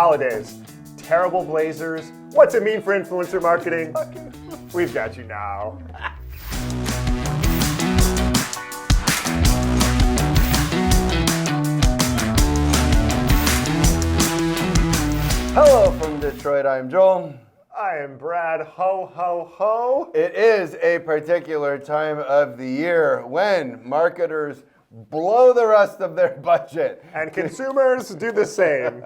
holidays. Terrible blazers. What's it mean for influencer marketing? We've got you now. Hello from Detroit, I'm Joel. I am Brad. Ho, ho, ho. It is a particular time of the year when marketers blow the rest of their budget. And consumers do the same.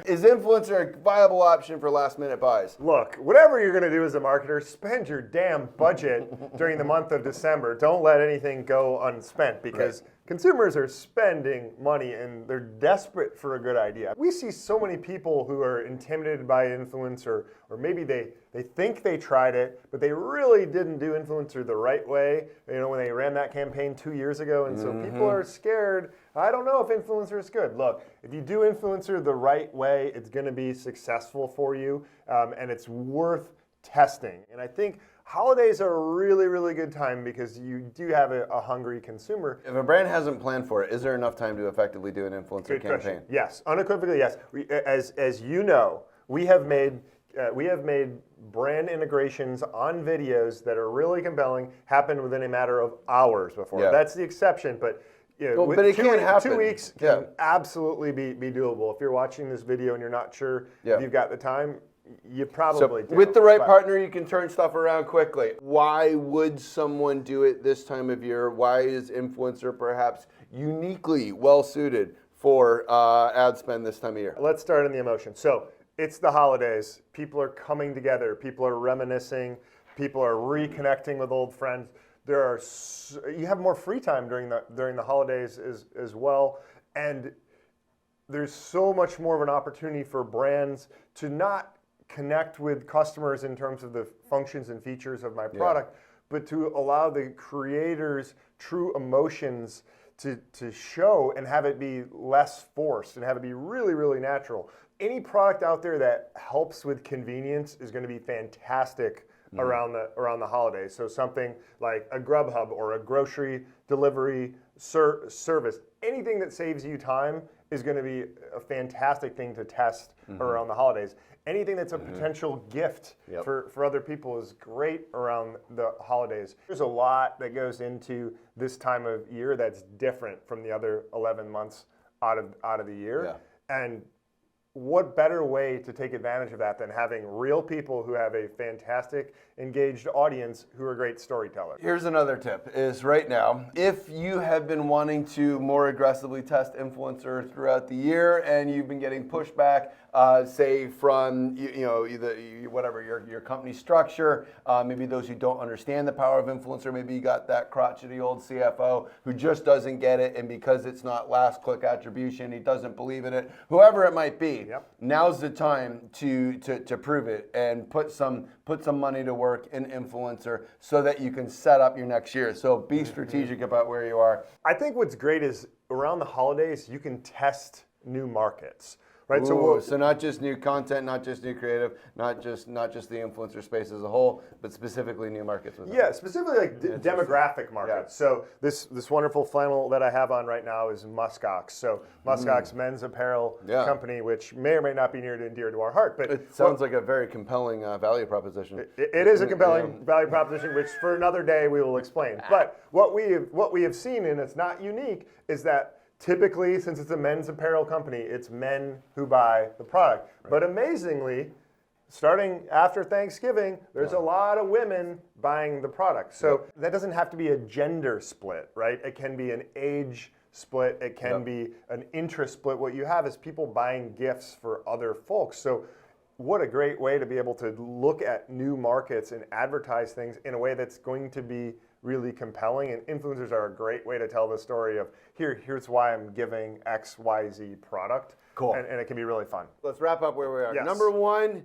Is influencer a viable option for last minute buys? Look, whatever you're going to do as a marketer, spend your damn budget during the month of December. Don't let anything go unspent because consumers are spending money and they're desperate for a good idea. We see so many people who are intimidated by influencer, or maybe they think they tried it, but they really didn't do influencer the right way, when they ran that campaign 2 years ago, and so people are scared. I don't know if influencer is good. Look, if you do influencer the right way, it's going to be successful for you, and it's worth testing. And I think holidays are a really, really good time because you do have a hungry consumer. If a brand hasn't planned for it, is there enough time to effectively do an influencer Good campaign? question. Yes, unequivocally yes. As you know, we have made brand integrations on videos that are really compelling happen within a matter of hours before. Yeah. That's the exception, but but it can happen. 2 weeks can absolutely be doable. If you're watching this video and you're not sure if you've got the time, you probably do. With the right partner, you can turn stuff around quickly. Why would someone do it this time of year? Why is influencer perhaps uniquely well suited for ad spend this time of year? Let's start in the emotion. So it's the holidays. People are coming together. People are reminiscing. People are reconnecting with old friends. You have more free time during the holidays as well, and there's so much more of an opportunity for brands to not connect with customers in terms of the functions and features of my product, but to allow the creators' true emotions to show and have it be less forced and have it be really, really natural. Any product out there that helps with convenience is going to be fantastic around the holidays. So something like a Grubhub or a grocery delivery service, anything that saves you time is going to be a fantastic thing to test around the holidays. Anything that's a potential gift for other people is great around the holidays. There's a lot that goes into this time of year that's different from the other 11 months out of the year. And what better way to take advantage of that than having real people who have a fantastic, engaged audience who are great storytellers? Here's another tip, is right now, if you have been wanting to more aggressively test influencers throughout the year and you've been getting pushback, say from your company structure, maybe those who don't understand the power of influencer, maybe you got that crotchety old CFO who just doesn't get it, and because it's not last click attribution, he doesn't believe in it, whoever it might be. Now's the time to prove it and put some money to work in influencer so that you can set up your next year. So be strategic about where you are. I think what's great is around the holidays you can test new markets. Right, so not just new content, not just new creative, not just the influencer space as a whole, but specifically new markets. Yeah, specifically like demographic markets. So this wonderful flannel that I have on right now is Muskox. So Muskox men's apparel company, which may or may not be near and dear to our heart. But it sounds like a very compelling value proposition. It is a compelling value proposition, which for another day we will explain. But what we have seen, and it's not unique, is that typically, since it's a men's apparel company, it's men who buy the product. But amazingly, starting after Thanksgiving, there's a lot of women buying the product. So that doesn't have to be a gender split, right? It can be an age split. It can be an interest split. What you have is people buying gifts for other folks. So what a great way to be able to look at new markets and advertise things in a way that's going to be really compelling, and influencers are a great way to tell the story of here's why I'm giving XYZ product. Cool. And it can be really fun. Let's wrap up where we are. Yes. Number one,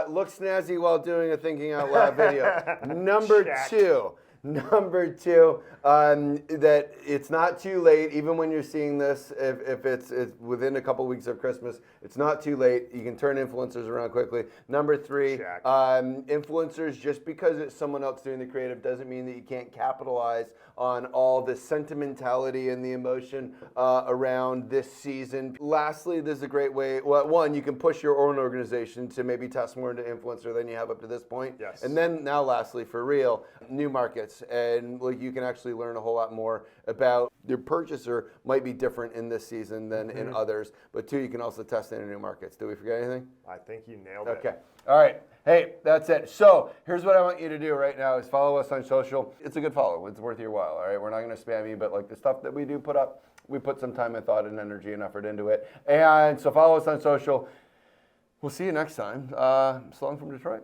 look snazzy while doing a Thinking Out Loud video. Number two, Number two, that it's not too late, even when you're seeing this, if it's within a couple weeks of Christmas, it's not too late. You can turn influencers around quickly. Number three, influencers, just because it's someone else doing the creative doesn't mean that you can't capitalize on all the sentimentality and the emotion around this season. Lastly, this is a great way. Well, one, you can push your own organization to maybe test more into influencer than you have up to this point. Yes. And then now lastly, for real, new markets. And like you can actually learn a whole lot more about your purchaser might be different in this season than in others. But two, you can also test into new markets. Did we forget anything? I think you nailed it. Okay. All right. Hey, that's it. So here's what I want you to do right now is follow us on social. It's a good follow. It's worth your while. All right. We're not going to spam you, but like the stuff that we do put up, we put some time and thought and energy and effort into it. And so follow us on social. We'll see you next time. So long from Detroit.